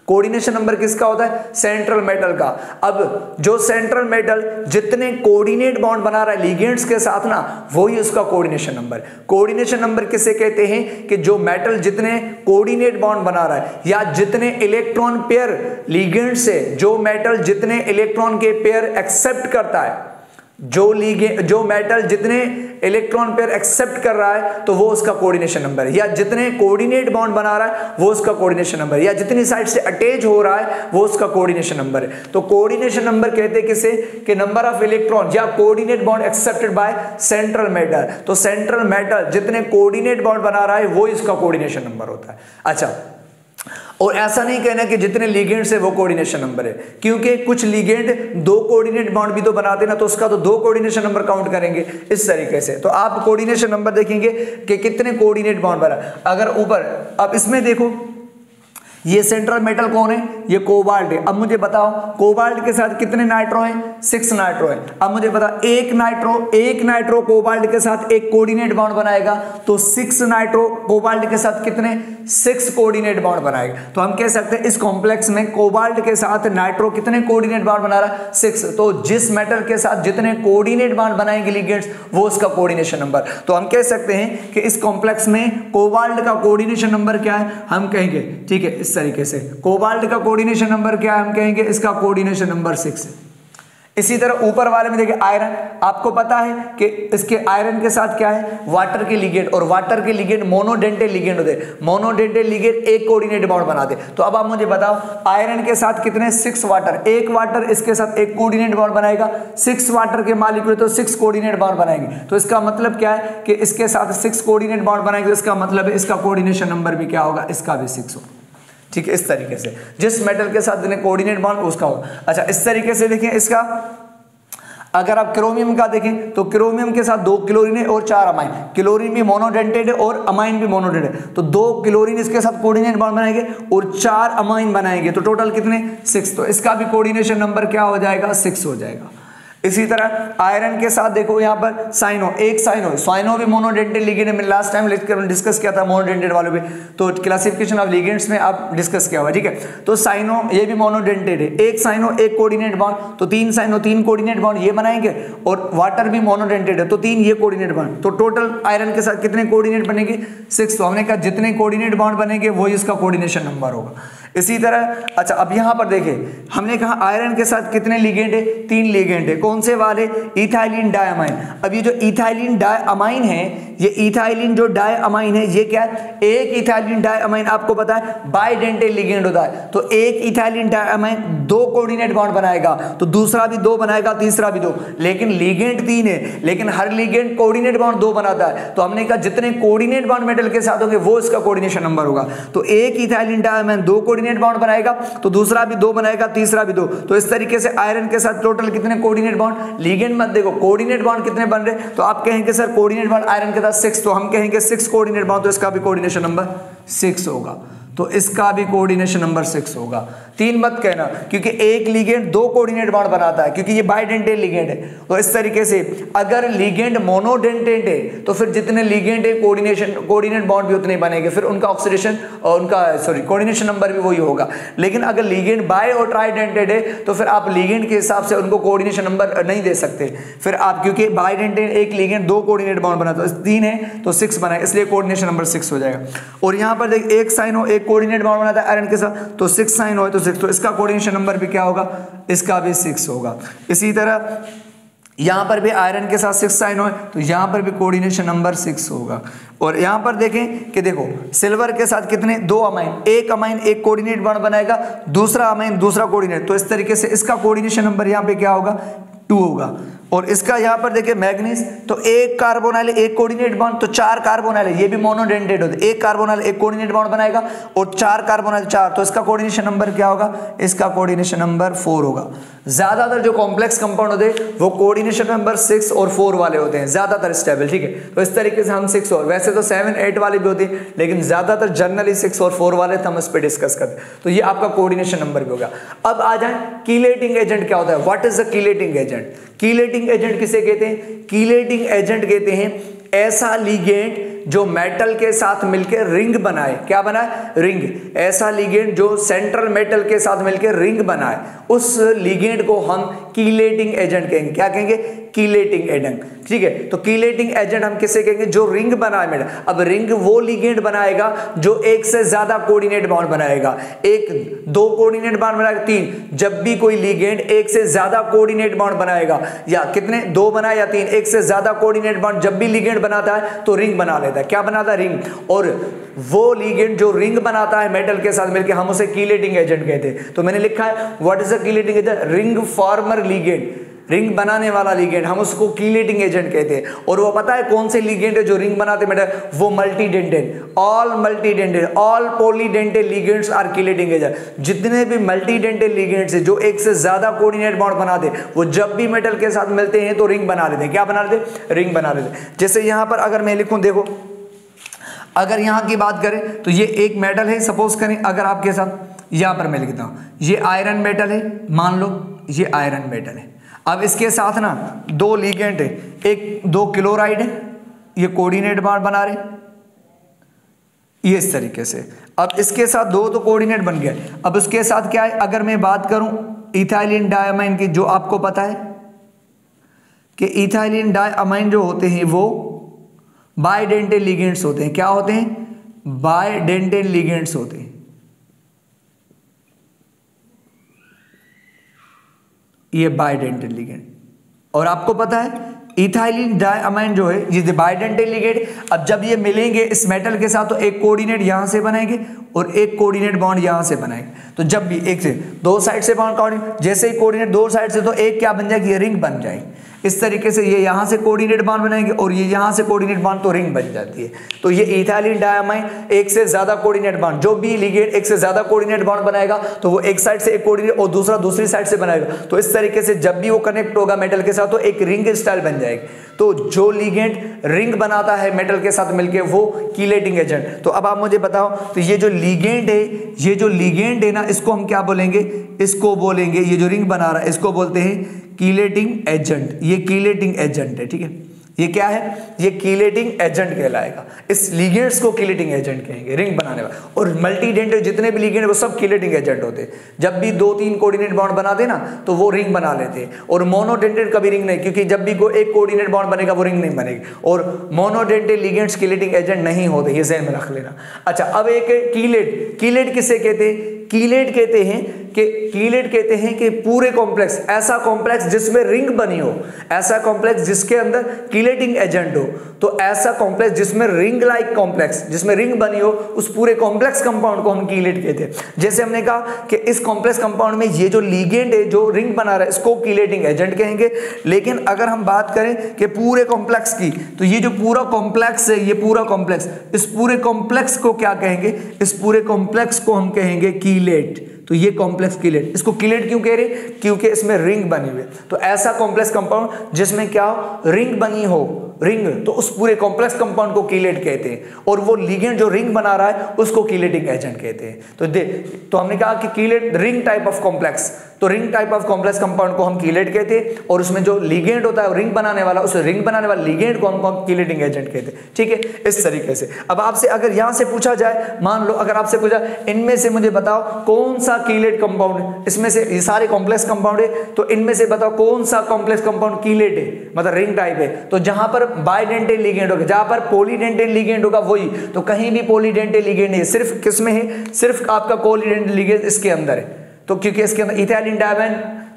कोऑर्डिनेशन नंबर किसका होता है, सेंट्रल मेटल का। अब जो सेंट्रल मेटल जितने कोऑर्डिनेट बॉन्ड बना रहा है लिगेंड्स के साथ ना, वही उसका कोऑर्डिनेशन नंबर। कोऑर्डिनेशन नंबर किसे कहते हैं कि जो मेटल जितने कोऑर्डिनेट बॉन्ड बना रहा है, या जितने इलेक्ट्रॉन पेयर लिगेंड से, जो मेटल जितने इलेक्ट्रॉन के पेयर एक्सेप्ट करता है, जो मेटल जितने इलेक्ट्रॉन पेयर एक्सेप्ट कर रहा है, तो वो उसका कोऑर्डिनेशन नंबर है। या जितने कोऑर्डिनेट बॉन्ड बना रहा है वो उसका कोऑर्डिनेशन नंबर है, या जितनी साइड से अटैच हो रहा है वो उसका कोऑर्डिनेशन नंबर है। तो कोऑर्डिनेशन नंबर कहते हैं किसे, कि नंबर ऑफ इलेक्ट्रॉन या coordinate bond accepted by central metal. तो सेंट्रल मेटल जितने कोऑर्डिनेट बॉन्ड बना रहा है वो इसका कोऑर्डिनेशन नंबर होता है। अच्छा, और ऐसा नहीं कहना कि जितने लिगेंड है वो कोऑर्डिनेशन नंबर है, क्योंकि कुछ लिगेंड दो कोऑर्डिनेट बॉन्ड भी तो बनाते ना, तो उसका तो दो कोऑर्डिनेशन नंबर काउंट करेंगे इस तरीके से। तो आप कोऑर्डिनेशन नंबर देखेंगे कि कितने कोऑर्डिनेट बॉन्ड बना। अगर ऊपर, अब इसमें देखो ये सेंट्रल मेटल कौन है, ये कोबाल्ट है। अब मुझे बताओ कोबाल्ट के साथ कितने नाइट्रो हैं, 6 नाइट्रो है। अब मुझे बता, एक नाइट्रो कोबाल्ट के साथ एक कोऑर्डिनेट बॉन्ड बनाएगा, तो 6 नाइट्रो कोबाल्ट के साथ कितने, 6 कोऑर्डिनेट बॉन्ड बनाएगा। तो हम कह सकते हैं इस कॉम्प्लेक्स में कोबाल्ट के साथ नाइट्रो कितने कोऑर्डिनेट बॉन्ड बना रहा है, 6। तो जिस मेटल के साथ जितने कोऑर्डिनेट बॉन्ड बनाएंगे लिगेंड्स, वो उसका कोऑर्डिनेशन नंबर। तो हम कह सकते हैं कि इस कॉम्प्लेक्स में कोबाल्ट का कोऑर्डिनेशन नंबर क्या है, हम कहेंगे, ठीक है, इस तरीके से कोबाल्ट का कोऑर्डिनेशन नंबर क्या है, हम कहेंगे इसका कोऑर्डिनेशन नंबर 6 है। इसी तरह ऊपर वाले में देखिए आयरन, आपको पता है कि इसके आयरन के साथ क्या है, वाटर के लिगेंड, और वाटर के लिगेंड मोनोडेंटेड लिगेंड होते हैं। मोनोडेंटेड लिगेंड एक कोऑर्डिनेट बॉन्ड बनाते। तो अब आप मुझे बताओ आयरन के साथ कितने, 6 वाटर, एक वाटर इसके साथ एक कोऑर्डिनेट बॉन्ड बनाएगा, 6 वाटर के मालिक्यूल तो 6 कोऑर्डिनेट बॉन्ड बनाएंगे। तो इसका मतलब क्या है कि इसके साथ 6 कोऑर्डिनेट बॉन्ड बनाएंगे, तो इसका मतलब है इसका कोऑर्डिनेशन नंबर भी क्या होगा, इसका भी 6 होगा। ठीक है, इस तरीके से जिस मेटल के साथ कोऑर्डिनेट बॉन्ड उसका होगा। अच्छा, इस तरीके से देखिए इसका, अगर आप क्रोमियम का देखें तो क्रोमियम के साथ 2 क्लोरीन है और 4 अमाइन। क्लोरीन भी मोनोडेंटेड है और अमाइन भी मोनोडेंटेड है, तो 2 क्लोरीन इसके साथ कोऑर्डिनेट बॉन्ड बनाएंगे और 4 अमाइन बनाएंगे, तो टोटल कितने, 6। तो इसका भी कोऑर्डिनेशन नंबर क्या हो जाएगा, 6 हो जाएगा। इसी तरह आयरन के साथ देखो यहाँ पर साइनो, एक साइनो भी मोनोडेंटेड लिगेंड है। मैंने लास्ट टाइम डिस्कस किया था मोनोडेंटेड वालों पे, तो क्लासिफिकेशन ऑफ लिगेंड्स में आप डिस्कस किया हुआ, ठीक है। तो साइनो ये भी मोनोडेंटेड है, एक साइनो एक कोऑर्डिनेट बॉन्ड, तो 3 साइनो 3 कोऑर्डिनेट बॉन्ड ये बनाएंगे, और वाटर भी मोनोडेंटेड है तो 3 ये कोऑर्डिनेट बॉन्ड, तो टोटल आयरन के साथ कितने कोऑर्डिनेट बनेंगे 6। तो हमने कहा जितने कोऑर्डिनेट बॉन्ड बनेंगे वो इसका कोऑर्डिनेशन नंबर होगा। इसी तरह अच्छा अब यहाँ पर देखें, हमने कहा आयरन के साथ कितने लिगेंड है, 3 लिगेंड है। कौन से वाले, इथाइलिन डायमाइन। अब ये जो इथाइलिन डायमाइन है, ये इथाइलिन जो डायमाइन है ये क्या है, एक इथाइलिन डायमाइन आपको पता है बाइडेंटेड लिगेंड होता है, तो एक इथाइलिन डायमाइन 2 कोऑर्डिनेट बॉन्ड बनाएगा, तो दूसरा भी 2 बनाएगा, तीसरा भी 2, लेकिन लिगेंड 3 है, लेकिन हर लिगेंड कोऑर्डिनेट बॉन्ड 2 बनाता है। तो हमने कहा जितने कोऑर्डिनेट बॉन्ड मेटल के साथ होंगे वो इसका कोऑर्डिनेशन नंबर होगा। तो एक इथाइलिन डायमाइन 2 कोऑर्डिनेट बॉन्ड बनाएगा, तो दूसरा भी 2 बनाएगा, तीसरा भी 2। तो इस तरीके से आयरन के साथ टोटल कितने कोऑर्डिनेट बॉन्ड, लिगेंड मत देखो, कोऑर्डिनेट बॉन्ड कितने बन रहे, तो आप कहेंगे सर कोऑर्डिनेट बॉन्ड आयरन के साथ 6, तो हम कहेंगे 6 कोऑर्डिनेट बॉन्ड, तो इसका भी कोऑर्डिनेशन नंबर 6 होगा। तो इसका भी कोऑर्डिनेशन नंबर 6 होगा। 3 मत कहना, क्योंकि एक लिगेंड 2 कोऑर्डिनेट बॉन्ड बनाता है, क्योंकि ये बाइडेंटेड लिगेंड है। तो इस तरीके से अगर लिगेंड मोनोडेंटेड है तो फिर जितने लिगेंड है कोऑर्डिनेट बॉन्ड भी उतने बनेंगे, फिर उनका ऑक्सीडेशन और उनका कोऑर्डिनेशन नंबर भी वही होगा। लेकिन अगर लिगेंड बाय और ट्राइडेंटेड है तो फिर आप लिगेंड के हिसाब से उनको कोऑर्डिनेशन नंबर नहीं दे सकते, फिर आप, क्योंकि बाइडेंटेड एक लिगेंड 2 कोऑर्डिनेट बॉन्ड बनाता है, 3 है तो 6 बनाए, इसलिए कोऑर्डिनेशन नंबर 6 हो जाएगा। और यहाँ पर देख एक साइनो एक कोऑर्डिनेट बॉन्ड बनाता है आयरन के साथ, तो 6 साइनो है तो 6, तो इसका कोऑर्डिनेशन नंबर भी क्या होगा, इसका भी 6 होगा। इसी तरह यहां पर भी आयरन के साथ 6 साइनो है, तो यहां पर भी कोऑर्डिनेशन नंबर 6 होगा। और यहां पर देखें कि देखो सिल्वर के साथ कितने, 2 अमाइन, एक अमाइन एक कोऑर्डिनेट बॉन्ड बनाएगा, दूसरा अमाइन दूसरा कोऑर्डिनेट, तो इस तरीके से इसका कोऑर्डिनेशन नंबर यहां पे क्या होगा, 2 होगा। और इसका यहां पर देखिए मैग्नीज, तो एक कार्बोनाइल एक कोऑर्डिनेट बॉन्ड, तो 4 कार्बोनाइल, ये भी मोनोडेंटेड होते, एक कार्बोनाइल एक कोऑर्डिनेट बॉन्ड बनाएगा और 4 कार्बोनाइल 4, तो इसका कोऑर्डिनेशन नंबर क्या होगा, इसका कोऑर्डिनेशन नंबर 4 होगा। ज्यादातर जो कॉम्प्लेक्स कंपाउंड होते हैं वो कोऑर्डिनेशन नंबर 6 और 4 वाले होते हैं, ज्यादातर स्टेबल, ठीक है। तो इस तरीके से हम 6 और वैसे तो 7, 8 वाले भी होते हैं, लेकिन ज्यादातर जनरली 6 और 4 वाले हम इस पर डिस्कस करते हैं। तो ये आपका कोऑर्डिनेशन नंबर भी हो गया। अब आ जाए कीलेटिंग एजेंट क्या होता है, what is the chelating agent. Chelating agent किसे कहते हैं, कीलेटिंग एजेंट कहते हैं ऐसा लिगेंड जो मेटल के साथ मिलकर रिंग बनाए, क्या बनाए, रिंग, ऐसा लिगेंड जो सेंट्रल मेटल के साथ मिलकर रिंग बनाए, उस लिगेंड को हम कीलेटिंग एजेंट कहेंगे। क्या कहेंगे, कीलेटिंग एजेंट, ठीक है। तो कीलेटिंग एजेंट हम किसे कहेंगे, जो रिंग बनाए मेटल। अब रिंग वो लिगेंड बनाएगा जो एक से ज्यादा कोऑर्डिनेट बॉन्ड बनाएगा, 1 2 कोऑर्डिनेट बॉन्ड बनाएगा, 3, जब भी कोई लिगेंड एक से ज्यादा कोऑर्डिनेट बॉन्ड बनाएगा, या कितने 2 बनाए या 3, एक से ज्यादा कोऑर्डिनेट बॉन्ड जब भी लिगेंड बनाता है तो रिंग बना लेता है। क्या बनाता है, रिंग। और वो लिगेंड जो रिंग बनाता है मेटल के साथ मिलकर, हम उसे कीलेटिंग एजेंट कहते हैं। तो मैंने लिखा है what is the chelating agent, ring farmer ligand, ring बनाने वाला लिगेंड, हम उसको कीलेटिंग एजेंट कहते हैं। और वो पता है कौन से लिगेंड है जो रिंग बनाते मेटल, वो multidentate, all multidentate, all polydentate ligands are chelating agent. जितने भी मल्टीडेंटेड लिगेंड्स है जो एक से ज्यादा कोऑर्डिनेट बॉन्ड बनाते, वो जब भी मेटल के साथ मिलते हैं तो रिंग बना लेते हैं। क्या बना लेते हैं, रिंग बना लेते हैं। जैसे यहां पर अगर मैं लिखूं, देखो अगर यहां की बात करें तो ये एक मेटल है, सपोज करें अगर आपके साथ यहां पर मैं लिखता हूं ये आयरन मेटल है, मान लो ये आयरन मेटल है। अब इसके साथ ना 2 लिगेंड है, एक 2 क्लोराइड है, ये कोऑर्डिनेट बॉन्ड बना रहे, ये इस तरीके से। अब इसके साथ 2 तो कोऑर्डिनेट बन गया। अब उसके साथ क्या है, अगर मैं बात करूं इथाइलिन डायमाइन की, जो आपको पता है कि इथाइलिन डायमाइन जो होते हैं वो बाइडेंटेड लिगेंड्स होते हैं। क्या होते हैं, बाइडेंटेड लिगेंड्स होते हैं। ये बाइडेंटेड लिगेंड, और आपको पता है इथाइलिन डायमाइन जो है ये बाइडेंटेड लिगेंड। अब जब ये मिलेंगे इस मेटल के साथ तो एक कोऑर्डिनेट यहां से बनाएंगे और एक कोऑर्डिनेट बॉन्ड यहां से बनाएंगे। तो जब भी एक से 2 साइड से बॉन्ड कोऑर्डिनेट, जैसे ही कोऑर्डिनेट 2 साइड से, तो एक क्या बन जाएगी, ये रिंग बन जाएगी। इस तरीके से ये यहां से कोऑर्डिनेट बॉन्ड बनाएंगे और ये यहां से कोऑर्डिनेट बॉन्ड, तो रिंग बन जाती है। तो ये इथाइलिन डायमाइन एक से ज्यादा कोऑर्डिनेट बॉन्ड, जो भी लिगेंड एक से ज्यादा कोऑर्डिनेट बॉन्ड बनाएगा तो वो एक साइड से एक कोऑर्डिनेट और दूसरा दूसरी साइड से बनाएगा। तो इस तरीके से जब भी वो कनेक्ट होगा मेटल के साथ तो एक रिंग स्टाइल बन जाएगी। तो जो लिगेंड रिंग बनाता है मेटल के साथ मिलके वो कीलेटिंग एजेंट। तो अब आप मुझे बताओ, तो ये जो लिगेंड है, ये जो लिगेंड है ना, इसको हम क्या बोलेंगे, इसको बोलेंगे, ये जो रिंग बना रहा है इसको बोलते हैं कीलेटिंग एजेंट, ये कीलेटिंग एजेंट है, ठीक है। ये क्या है, ये कीलेटिंग एजेंट कहलाएगा। इस लिगेंड्स को कीलेटिंग एजेंट कहेंगे, रिंग बनाने वाला। और मल्टीडेंटेट जितने भी लिगेंड वो सब कीलेटिंग एजेंट होते हैं। जब भी 2-3 कोऑर्डिनेट बॉन्ड बनाते ना तो वो रिंग बना लेते हैं। और मोनोडेंटेट कभी रिंग नहीं, क्योंकि जब भी कोई एक कोऑर्डिनेट बॉन्ड बनेगा वो रिंग नहीं बनेगी। और मोनोडेंटेट लिगेंड्स कीलेटिंग एजेंट नहीं होते, ये ज़हन में रख लेना। अच्छा, अब एक कीलेट, कीलेट किसे कहते हैं? कीलेट कहते हैं कि पूरे कॉम्प्लेक्स, ऐसा कॉम्प्लेक्स जिसमें रिंग बनी हो, ऐसा कॉम्प्लेक्स जिसके अंदर कीलेटिंग एजेंट हो। तो ऐसा कॉम्प्लेक्स जिसमें रिंग लाइक कॉम्प्लेक्स, जिसमें रिंग बनी हो, उस पूरे कॉम्प्लेक्स कंपाउंड को हम कीलेट कहते हैं। जैसे हमने कहा कि इस कॉम्प्लेक्स कंपाउंड में ये जो लिगेंड है, जो रिंग बना रहा है, इसको कीलेटिंग एजेंट कहेंगे। लेकिन अगर हम बात करें कि पूरे कॉम्प्लेक्स की, तो ये जो पूरा कॉम्प्लेक्स है, ये पूरा कॉम्प्लेक्स, इस पूरे कॉम्प्लेक्स को क्या कहेंगे? इस पूरे कॉम्प्लेक्स को हम कहेंगे कीलेट। तो ये कॉम्प्लेक्स कीलेट, इसको कीलेट क्यों कह रहे? क्योंकि इसमें रिंग बनी हुई है। तो ऐसा कॉम्प्लेक्स कंपाउंड जिसमें क्या हो, रिंग बनी हो, रिंग, तो उस पूरे कॉम्प्लेक्स कंपाउंड को कीलेट कहते हैं। और वो लिगेंड जो रिंग बना रहा है उसको कीलेटिंग एजेंट कहते हैं। तो हमने कहा कि chelate ring type of complex, तो ring type of complex compound को हम कीलेट कहते हैं। और उसमें जो लिगेंड होता है रिंग बनाने वाला, उस रिंग बनाने वाले लिगेंड को हम कीलेटिंग एजेंट कहते हैं, ठीक है। इस तरीके से अब आपसे अगर यहां से पूछा जाए, मान लो अगर आपसे पूछा इनमें से मुझे बताओ कौन सा कीलेट कंपाउंड है, इसमें से ये सारे कॉम्प्लेक्स कंपाउंड है, तो इनमें से बताओ कौन सा कॉम्प्लेक्स कंपाउंड कीलेट है, मतलब रिंग टाइप है। तो जहां पर बाइडेंटेड लिगेंड होगा, जहां पर पॉलीडेंटेड लिगेंड होगा वही, तो कहीं भी पॉलीडेंटेड लिगेंड नहीं, सिर्फ किसमें है? सिर्फ आपका पॉलीडेंटेड लिगेंड इसके अंदर है। तो क्योंकि इसके अंदर इथाइलिन डायमंड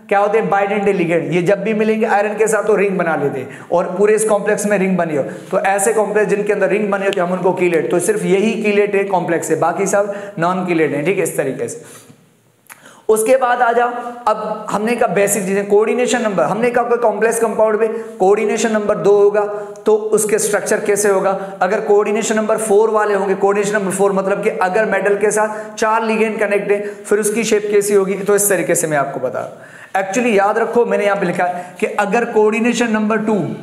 क्या होते हैं? Bidentate ligand. ये जब भी मिलेंगे आयरन के साथ तो रिंग बना लेते हैं, और पूरे इस कॉम्प्लेक्स में रिंग बनी हो। तो ऐसे कॉम्प्लेक्स जिनके अंदर रिंग बनी होती है हम उनको कीलेट, तो सिर्फ यही कीलेट है कॉम्प्लेक्स है, बाकी सब नॉन कीलेट है, ठीक है। इस तरीके से उसके बाद आ जाओ, अब हमने कहा बेसिक चीजें, कोऑर्डिनेशन नंबर। हमने कहा कोई कॉम्प्लेक्स कंपाउंड में कोऑर्डिनेशन नंबर 2 होगा तो उसके स्ट्रक्चर कैसे होगा? अगर कोऑर्डिनेशन नंबर 4 वाले होंगे, कोऑर्डिनेशन नंबर 4 मतलब कि अगर मेटल के साथ 4 लिगेंड कनेक्ट है, फिर उसकी शेप कैसी होगी? तो इस तरीके से मैं आपको बता रहा हूं। एक्चुअली याद रखो, मैंने यहां पे लिखा है कि अगर कोऑर्डिनेशन नंबर 2,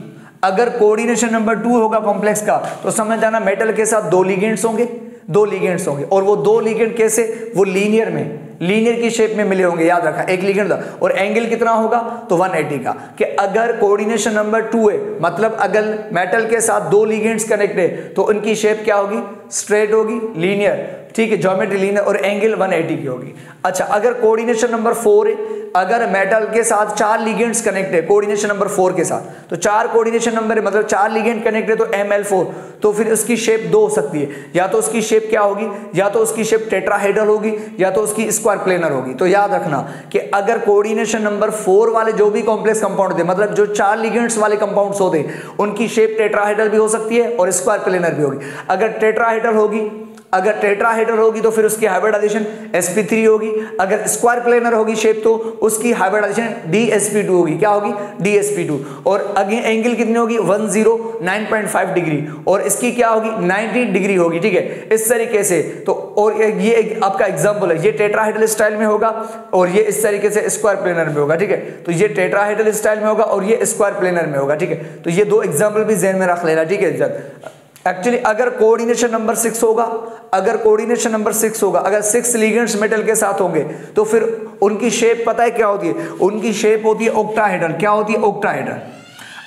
अगर कोऑर्डिनेशन नंबर 2 होगा कॉम्प्लेक्स का, तो समझ जाना मेटल के साथ 2 लिगेंड्स होंगे, 2 लिगेंड्स होंगे। और वो 2 लिगेंड कैसे? वो लीनियर में, लीनियर की शेप में मिले होंगे, याद रखा, एक लिगेंड था। और एंगल कितना होगा? तो 180 का। कि अगर कोऑर्डिनेशन नंबर 2 है, मतलब अगर मेटल के साथ 2 लिगेंड्स कनेक्ट है, तो उनकी शेप क्या होगी? स्ट्रेट होगी, लीनियर, ठीक है, ज्योमेट्री लीनियर, और एंगल 180 की होगी। अच्छा, अगर कोऑर्डिनेशन नंबर 4 है, अगर मेटल के साथ 4 लिगेंड्स कनेक्ट है कोऑर्डिनेशन नंबर 4 के साथ, तो 4 कोऑर्डिनेशन नंबर है, मतलब 4 लिगेंड कनेक्ट है, तो Ml4, तो फिर उसकी शेप 2 हो सकती है। या तो उसकी शेप क्या होगी? या तो उसकी शेप टेट्राहेड्रल होगी, या तो उसकी स्क्वायर प्लेनर होगी। तो याद रखना कि अगर कोऑर्डिनेशन नंबर 4 वाले जो भी कॉम्प्लेक्स कंपाउंड होते हैं, मतलब जो 4 लिगेंड्स वाले कंपाउंड्स होते हैं, उनकी शेप टेट्राहेड्रल भी हो सकती है और स्क्वायर प्लेनर भी होगी। अगर टेट्राहेड्रल होगी तो फिर उसकी हाइब्रिडाइजेशन sp3 होगी। अगर स्क्वायर प्लेनर होगी शेप तो उसकी हाइब्रिडाइजेशन dsp2 होगी। क्या होगी? dsp2। और अगेन एंगल कितनी होगी? 109.5 डिग्री, और इसकी क्या होगी? 90 डिग्री होगी, ठीक है। इस तरीके से तो, और ये आपका एग्जांपल है, ये टेट्राहेड्रल स्टाइल में होगा और ये इस तरीके से स्क्वायर प्लेनर में होगा, ठीक है। तो ये टेट्राहेड्रल स्टाइल में होगा और ये स्क्वायर प्लेनर में होगा, ठीक है। तो ये 2 एग्जाम्पल भी ध्यान में रख लेना, ठीक है। एक्चुअली अगर कोऑर्डिनेशन नंबर 6 होगा, अगर 6 लिगेंड्स मेटल के साथ होंगे, तो फिर उनकी शेप पता है क्या होती है? उनकी शेप होती है ऑक्टाहेड्रल। क्या होती है? ऑक्टाहेड्रल।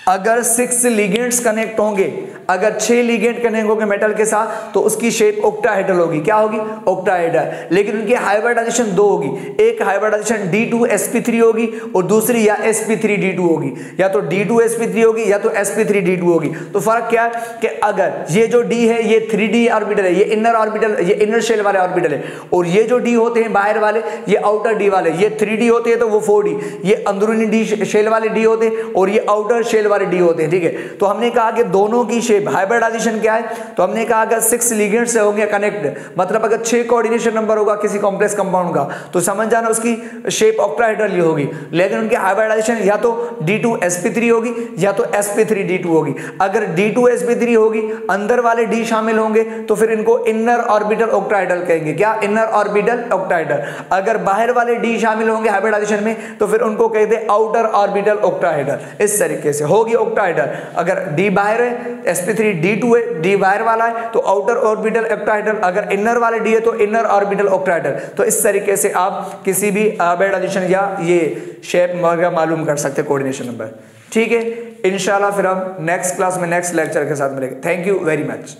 अगर 6 लिगेंड्स कनेक्ट होंगे, अगर 6 लिगेंड कनेक्ट होंगे मेटल के साथ, तो उसकी शेप ऑक्टाहेड्रल होगी। क्या होगी? ऑक्टाहेड्रल। लेकिन उनकी हाइब्रिडाइजेशन 2 होगी, एक हाइब्रिडाइजेशन D2sp3 होगी और दूसरी या sp3d2 होगी, या तो D2sp3 होगी या तो sp3d2 होगी। तो फर्क क्या है कि अगर ये जो D है ये 3d ऑर्बिटल है, ये इनर ऑर्बिटल, ये इनर शेल वाले ऑर्बिटल है, और ये जो D होते हैं बाहर वाले, ये आउटर D वाले, ये 3d होते हैं तो वो 4d, ये अंदरूनी D शेल वाले D होते हैं और ये आउटर शेल वाले D होते हैं, ठीक है। तो हमने कहा कि दोनों की शेप, हाइब्रिडाइजेशन क्या है? तो हमने कहा अगर 6 लिगेंड से होंगे कनेक्ट, मतलब अगर 6 कोऑर्डिनेशन नंबर होगा किसी कॉम्प्लेक्स कंपाउंड का, तो समझ जाना उसकी शेप ऑक्टाहेड्रल ही होगी। लेकिन उनकी हाइब्रिडाइजेशन या तो D2sp3 होगी या तो sp3d2 होगी। अगर D2sp3 होगी, अंदर वाले D शामिल होंगे, तो फिर इनको इनर ऑर्बिटल ऑक्टाहेड्रल कहेंगे। क्या? Inner orbital octahedral. अगर बाहर वाले D शामिल होंगे हाइब्रिडाइजेशन में, तो फिर उनको कहते हैं आउटर ऑर्बिटल ऑक्टाहेड्रल। इस तरीके से हो गया ऑक्टाहेड्रल। अगर डी बाहर है, sp3 d2 है, डी बाहर वाला है तो आउटर ऑर्बिटल ऑक्टाहेड्रल, अगर इनर वाले डी है तो इनर ऑर्बिटल ऑक्टाहेड्रल। तो इस तरीके से आप किसी भी अरबिट एडिशन या ये शेप वगैरह मालूम कर सकते हैं कोऑर्डिनेशन नंबर। ठीक है, इंशाल्लाह फिर हम नेक्स्ट क्लास में नेक्स्ट लेक्चर के साथ मिलेंगे। Thank you very much.